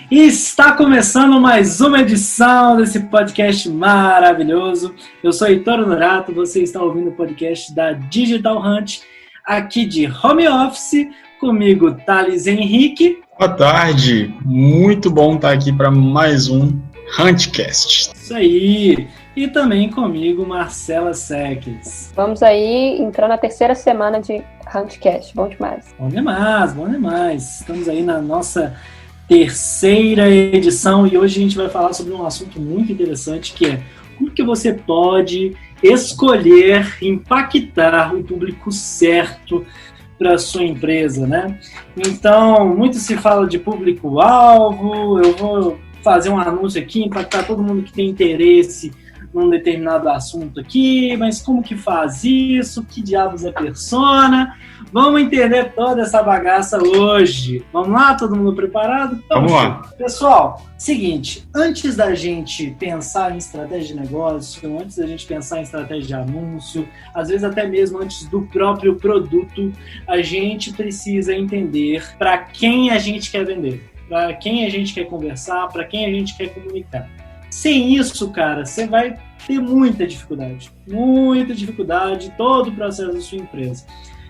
E está começando mais uma edição desse podcast maravilhoso. Eu sou Heitor Honorato, você está ouvindo o podcast da Digital Hunt, aqui de home office, comigo Thales Henrique. Boa tarde, muito bom estar aqui para mais um Huntcast. Isso aí, e também comigo Marcela Seques. Vamos aí, entrando na terceira semana de Huntcast, bom demais. Bom demais, bom demais. Estamos aí na nossa terceira edição e hoje a gente vai falar sobre um assunto muito interessante, que é como que você pode escolher impactar o público certo para a sua empresa, né? Então, muito se fala de público-alvo, eu vou fazer um anúncio aqui, impactar todo mundo que tem interesse num determinado assunto aqui, mas como que faz isso? Que diabos é persona? Vamos entender toda essa bagaça hoje. Vamos lá? Todo mundo preparado? Vamos lá. Pessoal, seguinte, antes da gente pensar em estratégia de negócio, antes da gente pensar em estratégia de anúncio, às vezes até mesmo antes do próprio produto, a gente precisa entender para quem a gente quer vender, para quem a gente quer conversar, para quem a gente quer comunicar. Sem isso, cara, você vai ter muita dificuldade todo o processo da sua empresa.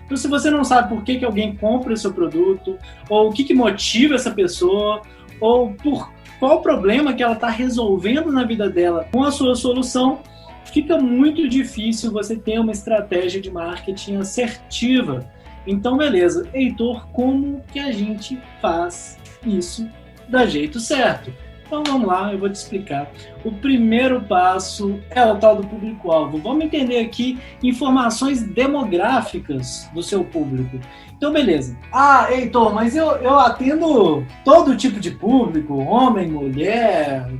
Então, se você não sabe por que alguém compra o seu produto, ou o que motiva essa pessoa, ou por qual problema que ela está resolvendo na vida dela com a sua solução, fica muito difícil você ter uma estratégia de marketing assertiva. Então, beleza, Heitor, como que a gente faz isso do jeito certo? Então vamos lá, eu vou te explicar. O primeiro passo é o tal do público-alvo. Vamos entender aqui informações demográficas do seu público. Então, beleza. Heitor, mas eu atendo todo tipo de público, homem, mulher,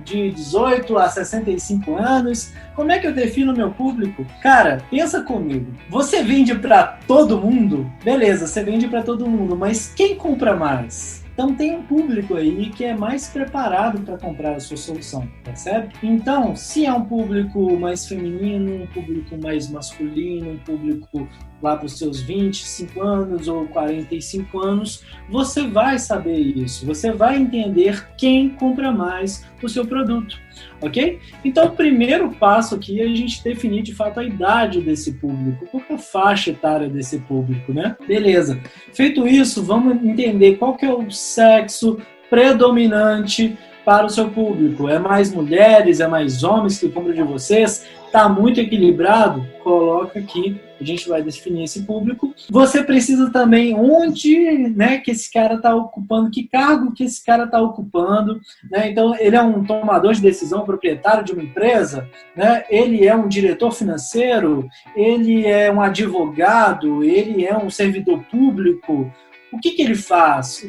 de 18 a 65 anos. Como é que eu defino meu público? Cara, pensa comigo. Você vende para todo mundo? Beleza, você vende para todo mundo, mas quem compra mais? Então tem um público aí que é mais preparado para comprar a sua solução, percebe? Então, se é um público mais feminino, um público mais masculino, um público lá para os seus 25 anos ou 45 anos, você vai saber isso, você vai entender quem compra mais o seu produto, ok? Então, o primeiro passo aqui é a gente definir de fato a idade desse público, qual é a faixa etária desse público, né? Beleza. Feito isso, vamos entender qual que é o sexo predominante para o seu público. É mais mulheres, é mais homens que compram de vocês? Está muito equilibrado? Coloca aqui, a gente vai definir esse público. Você precisa também onde, né, que esse cara está ocupando, que cargo que esse cara está ocupando, né? Então, ele é um tomador de decisão, proprietário de uma empresa, né? Ele é um diretor financeiro, ele é um advogado, ele é um servidor público. O que ele faz?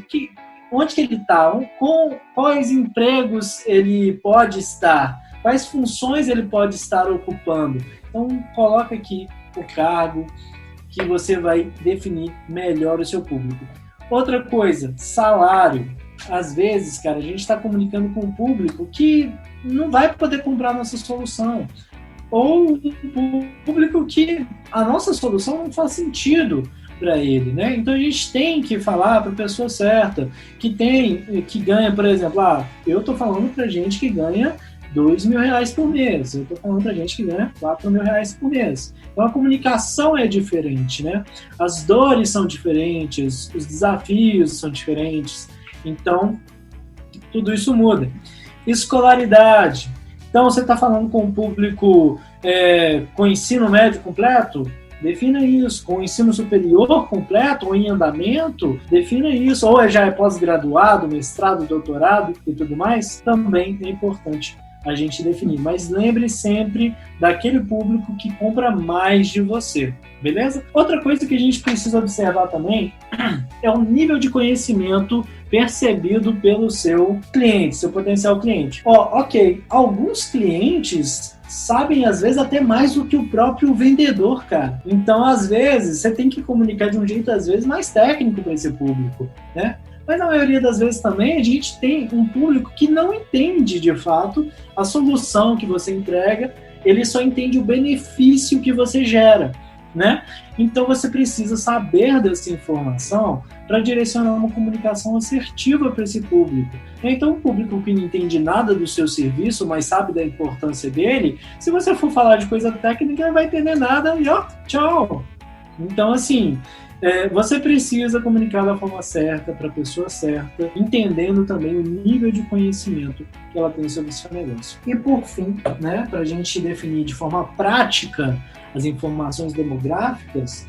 Onde que ele está? Com quais empregos ele pode estar? Quais funções ele pode estar ocupando? Então, coloca aqui o cargo que você vai definir melhor o seu público. Outra coisa, salário. Às vezes, cara, a gente está comunicando com um público que não vai poder comprar a nossa solução. Ou um público que a nossa solução não faz sentido para ele, né? Então a gente tem que falar para a pessoa certa, que ganha, por exemplo, eu estou falando para gente que ganha R$2.000 por mês, eu estou falando para gente que ganha R$4.000 por mês. Então a comunicação é diferente, né? As dores são diferentes, os desafios são diferentes, então tudo isso muda. Escolaridade. Então você está falando com um público com ensino médio completo? Defina isso. Com ensino superior completo ou em andamento, defina isso. Ou já é pós-graduado, mestrado, doutorado e tudo mais, também é importante a gente definir. Mas lembre sempre daquele público que compra mais de você, beleza? Outra coisa que a gente precisa observar também é o nível de conhecimento percebido pelo seu cliente, seu potencial cliente. Ok, alguns clientes sabem, às vezes, até mais do que o próprio vendedor, cara. Então, às vezes, você tem que comunicar de um jeito, às vezes, mais técnico para esse público, né? Mas, na maioria das vezes, também, a gente tem um público que não entende, de fato, a solução que você entrega, ele só entende o benefício que você gera. né? Então você precisa saber dessa informação para direcionar uma comunicação assertiva para esse público. Então, o público que não entende nada do seu serviço, mas sabe da importância dele, se você for falar de coisa técnica, não vai entender nada e ó, tchau! Então, assim, você precisa comunicar da forma certa, para a pessoa certa, entendendo também o nível de conhecimento que ela tem sobre o seu negócio. E por fim, né, para a gente definir de forma prática as informações demográficas,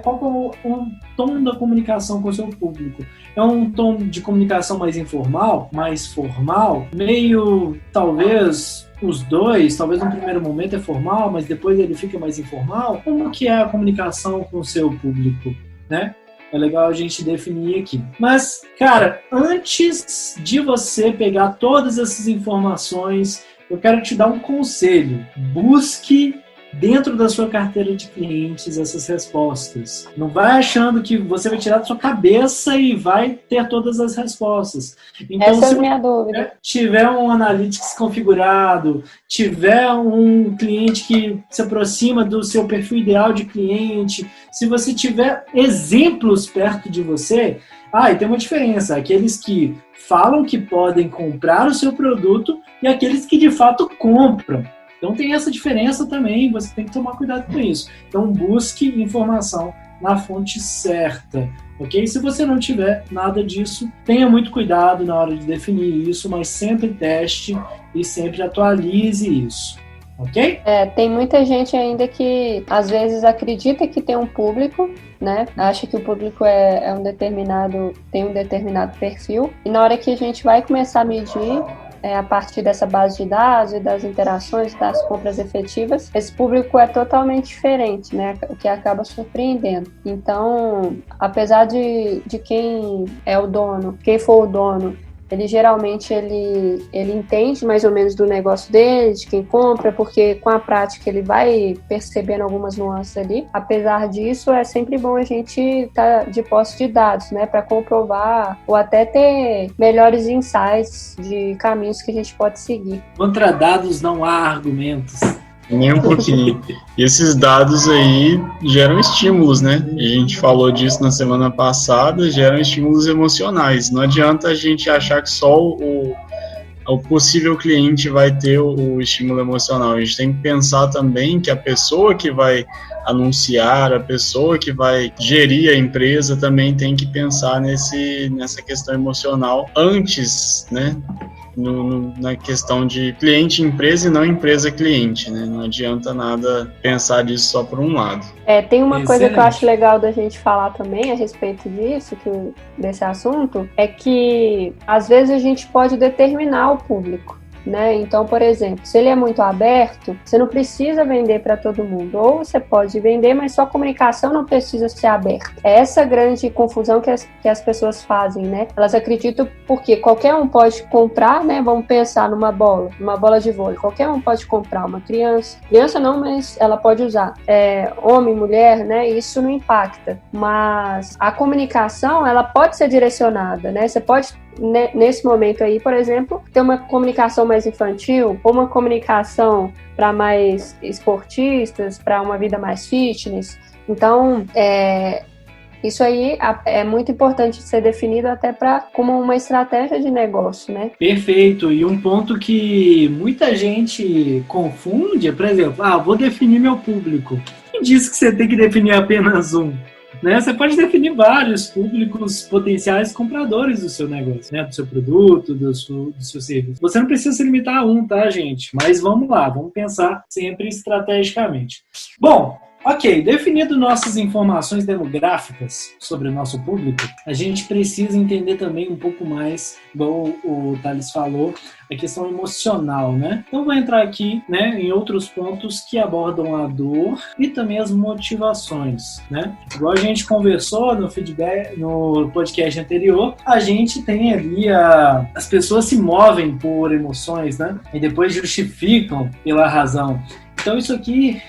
qual é o tom da comunicação com o seu público? É um tom de comunicação mais informal, mais formal, meio, talvez, os dois, talvez no primeiro momento é formal, mas depois ele fica mais informal? Como que é a comunicação com o seu público, né? É legal a gente definir aqui. Mas, cara, antes de você pegar todas essas informações, eu quero te dar um conselho. Busque dentro da sua carteira de clientes essas respostas. Não vai achando que você vai tirar da sua cabeça e vai ter todas as respostas. Então, essa é a minha dúvida. Tiver um Analytics configurado, tiver um cliente que se aproxima do seu perfil ideal de cliente, se você tiver exemplos perto de você, e tem uma diferença, aqueles que falam que podem comprar o seu produto e aqueles que de fato compram. Então tem essa diferença também, você tem que tomar cuidado com isso. Então busque informação na fonte certa, ok? Se você não tiver nada disso, tenha muito cuidado na hora de definir isso, mas sempre teste e sempre atualize isso, ok? Tem muita gente ainda que às vezes acredita que tem um público, né? Acha que o público tem um determinado perfil, e na hora que a gente vai começar a medir, a partir dessa base de dados e das interações, das compras efetivas, esse público é totalmente diferente, né? O que acaba surpreendendo. Então, apesar de quem é o dono, quem for o dono, ele geralmente ele entende mais ou menos do negócio dele, de quem compra, porque com a prática ele vai percebendo algumas nuances ali. Apesar disso, é sempre bom a gente estar de posse de dados, né, para comprovar ou até ter melhores insights de caminhos que a gente pode seguir. Contra dados não há argumentos. Nem um pouquinho. E esses dados aí geram estímulos, né? A gente falou disso na semana passada, geram estímulos emocionais. Não adianta a gente achar que só o possível cliente vai ter o estímulo emocional. A gente tem que pensar também que a pessoa que vai anunciar, a pessoa que vai gerir a empresa também tem que pensar nessa questão emocional antes, né? Na questão de cliente-empresa e não empresa-cliente, né? Não adianta nada pensar disso só por um lado. Tem uma coisa que eu acho legal da gente falar também a respeito disso, desse assunto, é que às vezes a gente pode determinar o público, né? Então, por exemplo, se ele é muito aberto, você não precisa vender para todo mundo. Ou você pode vender, mas sua comunicação não precisa ser aberta. É essa grande confusão que as pessoas fazem, né? Elas acreditam porque qualquer um pode comprar, né? Vamos pensar numa bola de vôlei. Qualquer um pode comprar, uma criança. Criança não, mas ela pode usar. Homem, mulher, né? Isso não impacta. Mas a comunicação, ela pode ser direcionada, né? Você pode, nesse momento aí, por exemplo, ter uma comunicação mais infantil ou uma comunicação para mais esportistas, para uma vida mais fitness. Então, isso aí é muito importante ser definido até como uma estratégia de negócio, né? Perfeito. E um ponto que muita gente confunde é, por exemplo, vou definir meu público. Quem disse que você tem que definir apenas um? Né? Você pode definir vários públicos potenciais compradores do seu negócio, né? Do seu produto, do seu serviço. Você não precisa se limitar a um, tá, gente? Mas vamos lá, vamos pensar sempre estrategicamente. Bom, ok, definido nossas informações demográficas sobre o nosso público, a gente precisa entender também um pouco mais, igual o Thales falou, a questão emocional, né? Então vou entrar aqui, né, em outros pontos que abordam a dor e também as motivações, né? Igual a gente conversou no feedback, no podcast anterior, a gente tem ali as pessoas se movem por emoções, né? E depois justificam pela razão. Então isso aqui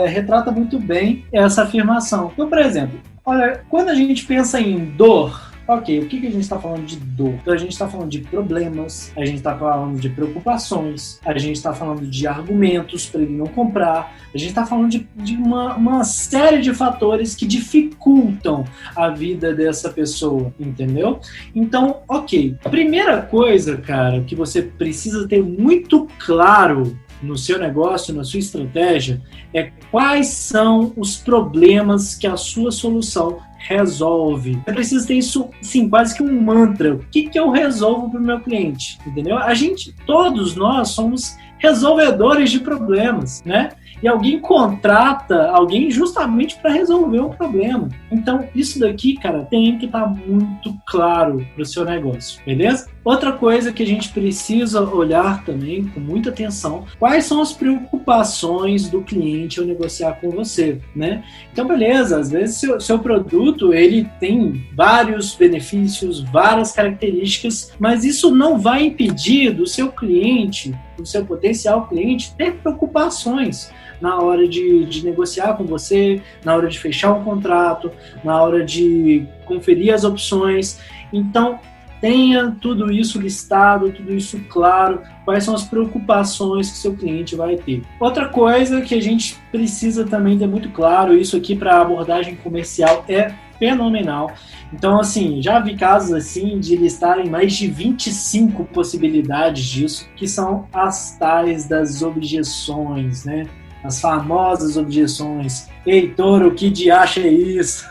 retrata muito bem essa afirmação. Então, por exemplo, olha, quando a gente pensa em dor, Ok, o que a gente está falando de dor? Então a gente está falando de problemas, a gente está falando de preocupações, a gente está falando de argumentos para ele não comprar, a gente está falando de uma série de fatores que dificultam a vida dessa pessoa, entendeu? Então, ok. A primeira coisa, cara, que você precisa ter muito claro no seu negócio, na sua estratégia, é quais são os problemas que a sua solução resolve. Você precisa ter isso, sim, quase que um mantra. O que eu resolvo para o meu cliente? Entendeu? Todos nós somos resolvedores de problemas, né? E alguém contrata alguém justamente para resolver um problema. Então, isso daqui, cara, tem que estar muito claro para o seu negócio, beleza? Outra coisa que a gente precisa olhar também com muita atenção, quais são as preocupações do cliente ao negociar com você, né? Então, beleza, às vezes seu produto, ele tem vários benefícios, várias características, mas isso não vai impedir do seu cliente, do seu potencial cliente, ter preocupações na hora de negociar com você, na hora de fechar um contrato, na hora de conferir as opções. Então, tenha tudo isso listado, tudo isso claro, quais são as preocupações que seu cliente vai ter. Outra coisa que a gente precisa também ter muito claro, isso aqui para abordagem comercial é fenomenal. Então, assim, já vi casos assim de listarem mais de 25 possibilidades disso, que são as tais das objeções, né? As famosas objeções. Heitor, o que de acha é isso?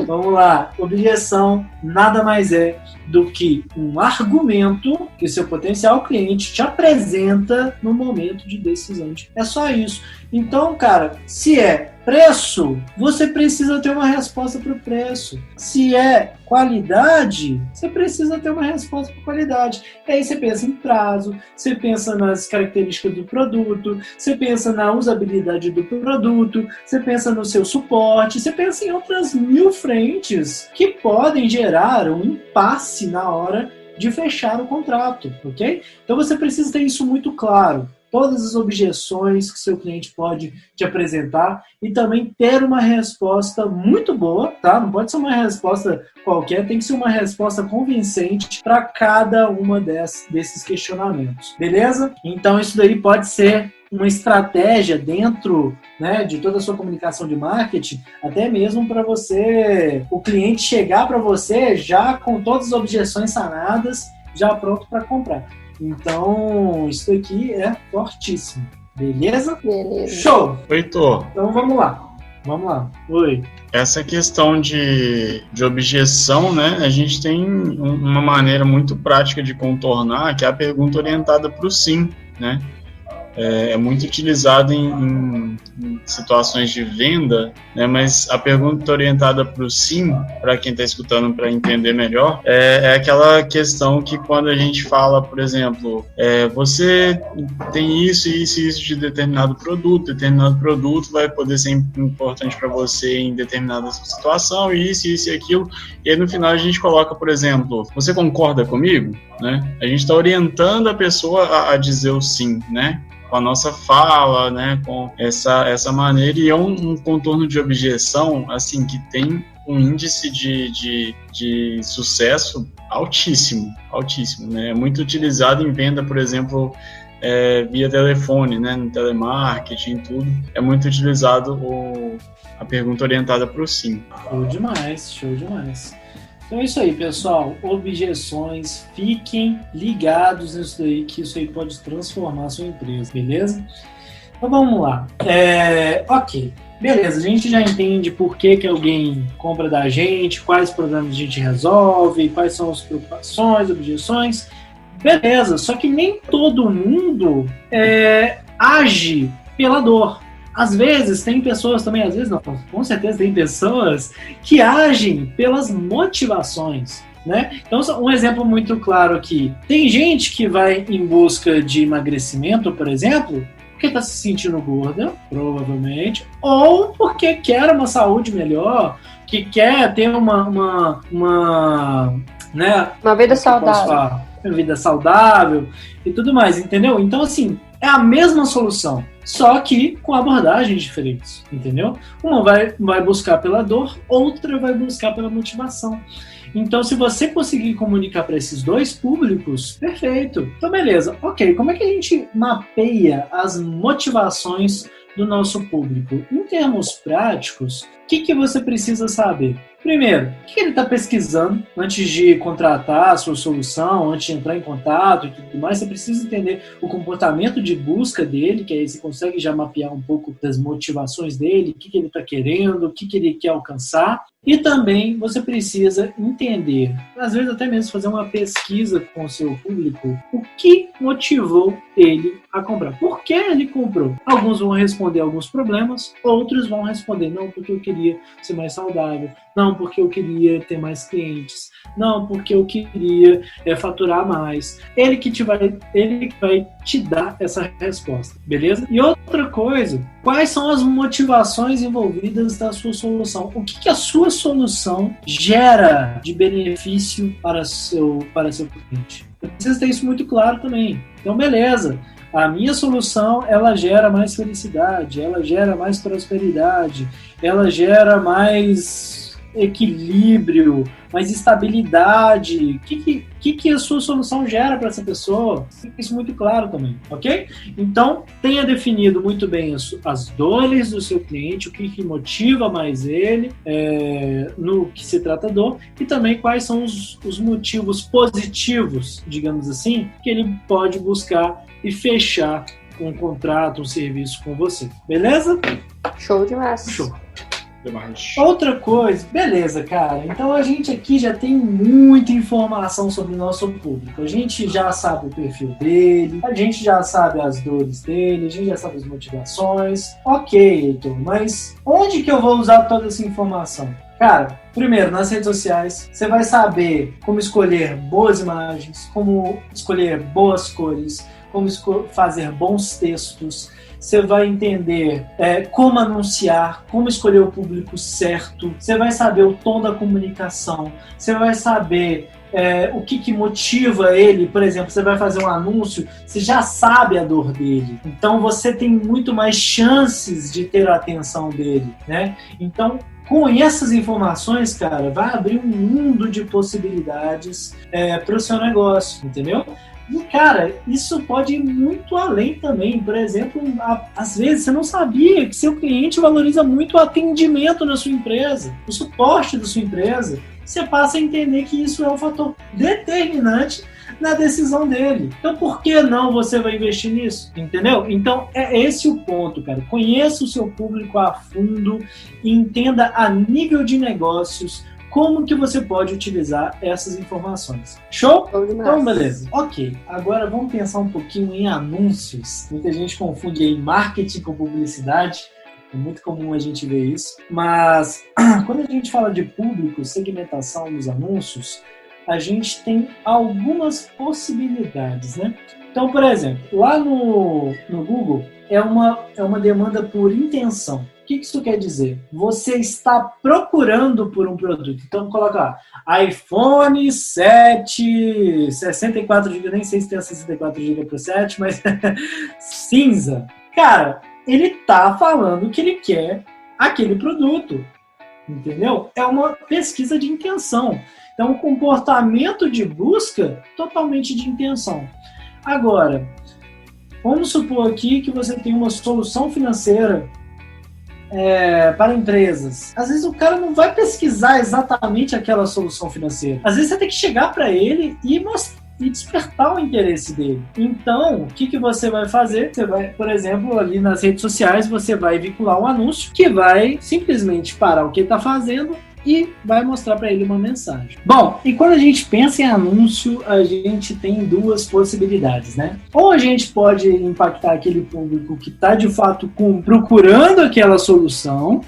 Vamos lá. Objeção nada mais é do que um argumento que seu potencial cliente te apresenta no momento de decisão. É só isso. Então, cara, se é preço, você precisa ter uma resposta para o preço. Se é qualidade, você precisa ter uma resposta para qualidade. E aí você pensa em prazo, você pensa nas características do produto, você pensa na usabilidade do produto, você pensa no seu suporte, você pensa em outras 1000 frentes que podem gerar um impasse na hora de fechar o contrato, ok? Então você precisa ter isso muito claro. Todas as objeções que seu cliente pode te apresentar e também ter uma resposta muito boa, tá? Não pode ser uma resposta qualquer, tem que ser uma resposta convincente para cada uma desses questionamentos, beleza? Então isso daí pode ser uma estratégia dentro, né, de toda a sua comunicação de marketing, até mesmo para o cliente chegar para você já com todas as objeções sanadas, já pronto para comprar. Então, isso aqui é fortíssimo. Beleza? Beleza. Show! Heitor. Então, vamos lá. Oi. Essa questão de objeção, né? A gente tem uma maneira muito prática de contornar, que é a pergunta orientada para o sim, né? É muito utilizado em situações de venda, né, mas a pergunta orientada para o sim, para quem está escutando para entender melhor, é aquela questão que quando a gente fala, por exemplo, você tem isso de determinado produto vai poder ser importante para você em determinada situação, isso e aquilo, e aí no final a gente coloca, por exemplo, você concorda comigo? Né? A gente está orientando a pessoa a dizer o sim, né? Com a nossa fala, né, com essa maneira, e é um contorno de objeção, assim, que tem um índice de sucesso altíssimo, né, é muito utilizado em venda, por exemplo, via telefone, né, no telemarketing, tudo, é muito utilizado a pergunta orientada para o sim. Show demais. Então é isso aí, pessoal. Objeções, fiquem ligados nisso daí, que isso aí pode transformar a sua empresa, beleza? Então vamos lá. Ok, beleza, a gente já entende por que alguém compra da gente, quais problemas a gente resolve, quais são as preocupações, objeções. Beleza, só que nem todo mundo age pela dor. Às vezes tem pessoas também, às vezes não, com certeza tem pessoas que agem pelas motivações, né? Então, um exemplo muito claro aqui, tem gente que vai em busca de emagrecimento, por exemplo, porque está se sentindo gorda, provavelmente, ou porque quer uma saúde melhor, que quer ter uma vida saudável. Uma vida saudável e tudo mais, entendeu? Então, assim, é a mesma solução, só que com abordagens diferentes, entendeu? Uma vai buscar pela dor, outra vai buscar pela motivação. Então, se você conseguir comunicar para esses dois públicos, perfeito. Então, beleza. Ok, como é que a gente mapeia as motivações do nosso público? Em termos práticos, o que você precisa saber? Primeiro, o que ele está pesquisando antes de contratar a sua solução, antes de entrar em contato e tudo mais? Você precisa entender o comportamento de busca dele, que aí você consegue já mapear um pouco das motivações dele, o que ele está querendo, o que ele quer alcançar. E também você precisa entender, às vezes até mesmo fazer uma pesquisa com o seu público, o que motivou ele a comprar. Por que ele comprou? Alguns vão responder alguns problemas, outros vão responder, não, porque eu queria ser mais saudável, não, porque eu queria ter mais clientes, não, porque eu queria faturar mais. Ele que vai te dar essa resposta, beleza? E outra coisa, quais são as motivações envolvidas da sua solução? O que a sua solução gera de benefício para seu cliente? Precisa ter isso muito claro também. Então, beleza. A minha solução, ela gera mais felicidade, ela gera mais prosperidade, ela gera mais equilíbrio, mais estabilidade. O que a sua solução gera para essa pessoa? Fica isso muito claro também, ok? Então, tenha definido muito bem as dores do seu cliente, o que motiva mais ele no que se trata dor, e também quais são os motivos positivos, digamos assim, que ele pode buscar e fechar um contrato, um serviço com você. Beleza? Show demais. Show. Demais. Outra coisa, beleza, cara. Então a gente aqui já tem muita informação sobre o nosso público. A gente já sabe o perfil dele, a gente já sabe as dores dele, a gente já sabe as motivações. Ok, Heitor, mas onde que eu vou usar toda essa informação? Cara, primeiro, nas redes sociais, você vai saber como escolher boas imagens, como escolher boas cores, como fazer bons textos. Você vai entender como anunciar, como escolher o público certo. Você vai saber o tom da comunicação. Você vai saber o que motiva ele. Por exemplo, você vai fazer um anúncio, você já sabe a dor dele. Então, você tem muito mais chances de ter a atenção dele, né? Então, com essas informações, cara, vai abrir um mundo de possibilidades para o seu negócio, entendeu? E, cara, isso pode ir muito além também. Por exemplo, às vezes você não sabia que seu cliente valoriza muito o atendimento na sua empresa, o suporte da sua empresa. Você passa a entender que isso é um fator determinante na decisão dele. Então, por que não você vai investir nisso? Entendeu? Então, é esse o ponto, cara. Conheça o seu público a fundo e entenda a nível de negócios como que você pode utilizar essas informações. Show? Então, beleza. Ok, agora vamos pensar um pouquinho em anúncios. Muita gente confunde aí marketing com publicidade. É muito comum a gente ver isso. Mas, quando a gente fala de público, segmentação dos anúncios, a gente tem algumas possibilidades, né? Então, por exemplo, lá no Google é uma demanda por intenção. O que isso quer dizer? Você está procurando por um produto. Então, coloca lá, iPhone 7, 64 GB, nem sei se tem a 64 GB para o 7, mas cinza. Cara, ele está falando que ele quer aquele produto, entendeu? É uma pesquisa de intenção. Então, o comportamento de busca, totalmente de intenção. Agora, vamos supor aqui que você tem uma solução financeira para empresas. Às vezes o cara não vai pesquisar exatamente aquela solução financeira. Às vezes você tem que chegar para ele e despertar o interesse dele. Então, o que você vai fazer? Você vai, por exemplo, ali nas redes sociais, você vai vincular um anúncio que vai simplesmente parar o que ele está fazendo e vai mostrar para ele uma mensagem. Bom, e quando a gente pensa em anúncio, a gente tem duas possibilidades, né? Ou a gente pode impactar aquele público que está de fato procurando aquela solução,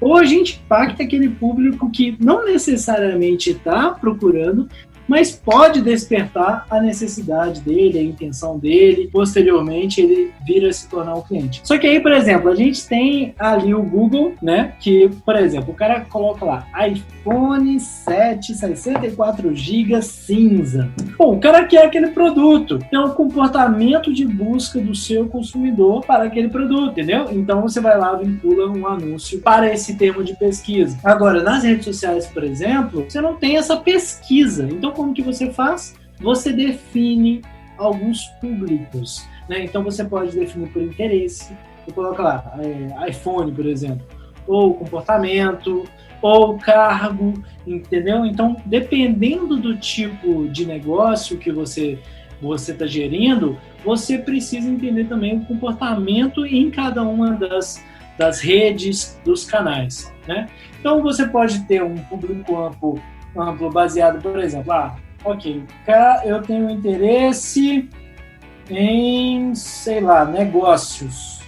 ou a gente impacta aquele público que não necessariamente está procurando, mas pode despertar a necessidade dele, a intenção dele, posteriormente ele vir a se tornar um cliente. Só que aí, por exemplo, a gente tem ali o Google, né, que, por exemplo, o cara coloca lá, iPhone 7, 64 GB cinza. Bom, o cara quer aquele produto, tem um comportamento de busca do seu consumidor para aquele produto, entendeu? Então você vai lá, vincula um anúncio para esse termo de pesquisa. Agora, nas redes sociais, por exemplo, você não tem essa pesquisa. Então, como que você faz? Você define alguns públicos, né? Então, você pode definir por interesse. Você coloca lá, iPhone, por exemplo, ou comportamento, ou cargo, entendeu? Então, dependendo do tipo de negócio que você está gerindo, você precisa entender também o comportamento em cada uma das redes, dos canais, né? Então, você pode ter um público amplo baseado, por exemplo, ok, eu tenho interesse em, sei lá, negócios.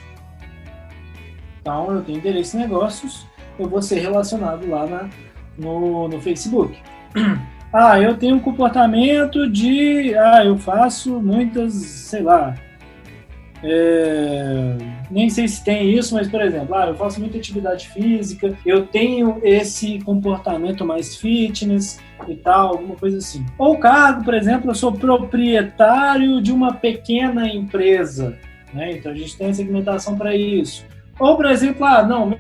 Então, eu tenho interesse em negócios, eu vou ser relacionado lá no Facebook. Eu tenho um comportamento de... eu faço muitas, sei lá... nem sei se tem isso, mas, por exemplo, eu faço muita atividade física, eu tenho esse comportamento mais fitness e tal, alguma coisa assim. Ou cargo, por exemplo, eu sou proprietário de uma pequena empresa, né? Então a gente tem a segmentação para isso. Ou, por exemplo,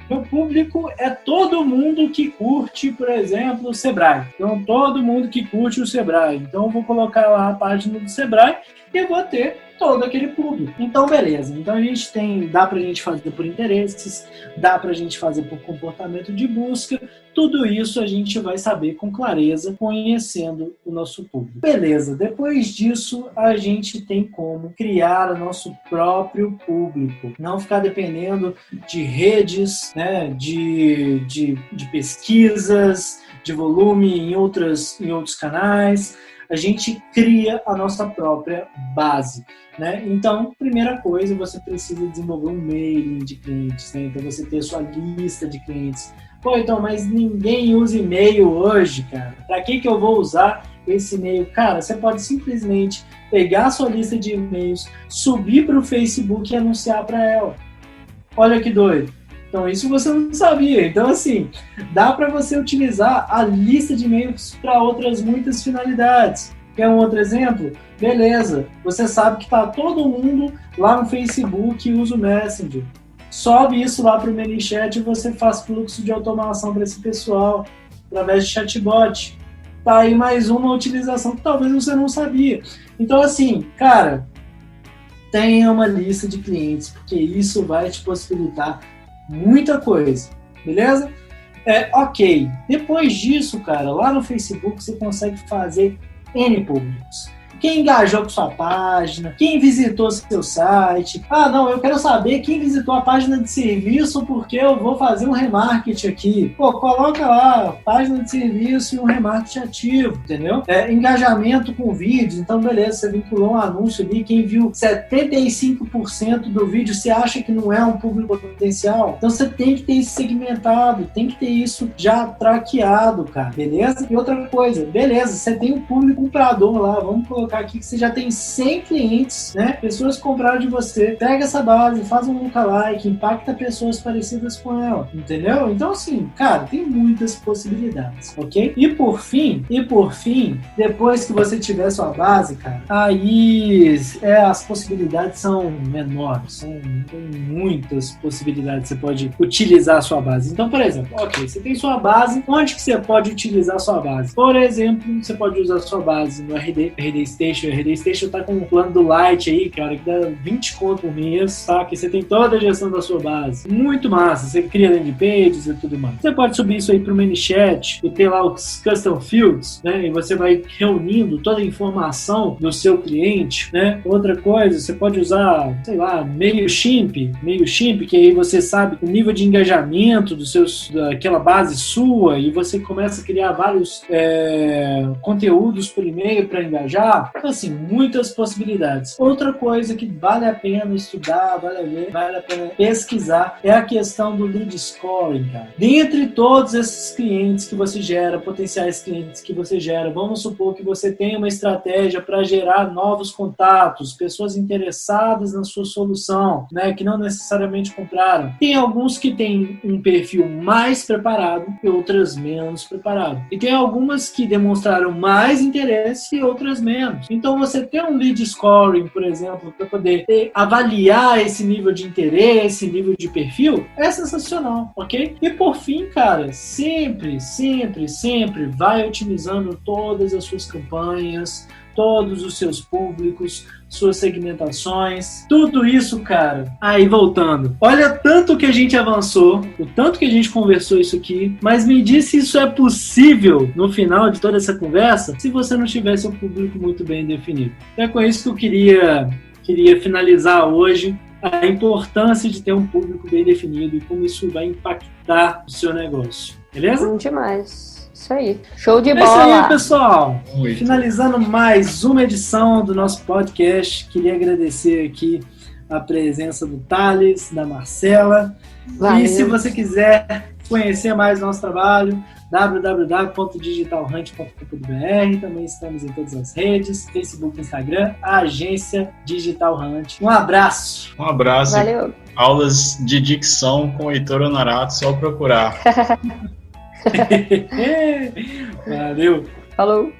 meu público é todo mundo que curte, por exemplo, o Sebrae. Então, todo mundo que curte o Sebrae. Então, eu vou colocar lá a página do Sebrae e vou ter todo aquele público. Então, beleza. Então, dá pra gente fazer por interesses, dá pra gente fazer por comportamento de busca. Tudo isso a gente vai saber com clareza, conhecendo o nosso público. Beleza. Depois disso, a gente tem como criar o nosso próprio público. Não ficar dependendo de redes, né, de pesquisas, de volume em outros canais. A gente cria a nossa própria base, né? Então, primeira coisa, você precisa desenvolver um mailing de clientes, né? Então, você ter a sua lista de clientes. Então, mas ninguém usa e-mail hoje, cara. Para que eu vou usar esse e-mail? Cara, você pode simplesmente pegar a sua lista de e-mails, subir para o Facebook e anunciar para ela. Olha que doido. Então, isso você não sabia. Então, assim, dá para você utilizar a lista de e-mails para outras muitas finalidades. Quer um outro exemplo? Beleza. Você sabe que está todo mundo lá no Facebook e usa o Messenger. Sobe isso lá para o ManyChat e você faz fluxo de automação para esse pessoal através de chatbot. Tá aí mais uma utilização que talvez você não sabia. Então, assim, cara, tenha uma lista de clientes, porque isso vai te possibilitar muita coisa, beleza? Ok. Depois disso, cara, lá no Facebook você consegue fazer N públicos. Quem engajou com sua página, quem visitou seu site. Eu quero saber quem visitou a página de serviço porque eu vou fazer um remarketing aqui. Coloca lá, página de serviço e um remarketing ativo, entendeu? Engajamento com vídeos, então beleza, você vinculou um anúncio ali, quem viu 75% do vídeo, você acha que não é um público potencial? Então você tem que ter isso segmentado, tem que ter isso já traqueado, cara, beleza? E outra coisa, beleza, você tem um público comprador lá, vamos colocar aqui que você já tem 100 clientes, né? Pessoas que compraram de você. Pega essa base, faz um lookalike, impacta pessoas parecidas com ela, entendeu? Então, assim, cara, tem muitas possibilidades, ok? E por fim, depois que você tiver sua base, cara, aí as possibilidades são menores, tem muitas possibilidades que você pode utilizar a sua base. Então, por exemplo, ok, você tem sua base, onde que você pode utilizar a sua base? Por exemplo, você pode usar a sua base no RD Station tá com um plano do Lite aí, cara, que dá 20 conto por mês, tá? Que você tem toda a gestão da sua base. Muito massa, você cria landing pages e tudo mais. Você pode subir isso aí pro ManyChat e ter lá os custom fields, né? E você vai reunindo toda a informação do seu cliente, né? Outra coisa, você pode usar, sei lá, MailChimp, que aí você sabe o nível de engajamento daquela base sua e você começa a criar vários conteúdos por e-mail para engajar. lá. Então, assim, muitas possibilidades. Outra coisa que vale a pena estudar, vale a pena pesquisar, é a questão do lead scoring, cara. Dentre todos esses clientes que você gera, potenciais clientes que você gera, vamos supor que você tem uma estratégia para gerar novos contatos, pessoas interessadas na sua solução, né, que não necessariamente compraram. Tem alguns que têm um perfil mais preparado e outras menos preparado. E tem algumas que demonstraram mais interesse e outras menos. Então, você ter um lead scoring, por exemplo, para poder avaliar esse nível de interesse, nível de perfil, é sensacional, ok? E por fim, cara, sempre vai otimizando todas as suas campanhas, todos os seus públicos, suas segmentações, tudo isso, cara. Aí, voltando. Olha tanto que a gente avançou, o tanto que a gente conversou isso aqui, mas me diz se isso é possível no final de toda essa conversa, se você não tivesse um público muito bem definido. Então é com isso que eu queria finalizar hoje, a importância de ter um público bem definido e como isso vai impactar o seu negócio. Beleza? Bom demais. Isso aí. Show de bola. É isso aí, pessoal. Muito. Finalizando mais uma edição do nosso podcast, queria agradecer aqui a presença do Thales, da Marcela. Valeu. E se você quiser conhecer mais nosso trabalho, www.digitalhunt.com.br. Também estamos em todas as redes, Facebook, Instagram, a agência Digital Hunt. Um abraço. Um abraço. Valeu. Aulas de dicção com o Heitor Honorato, só procurar. Valeu. Falou.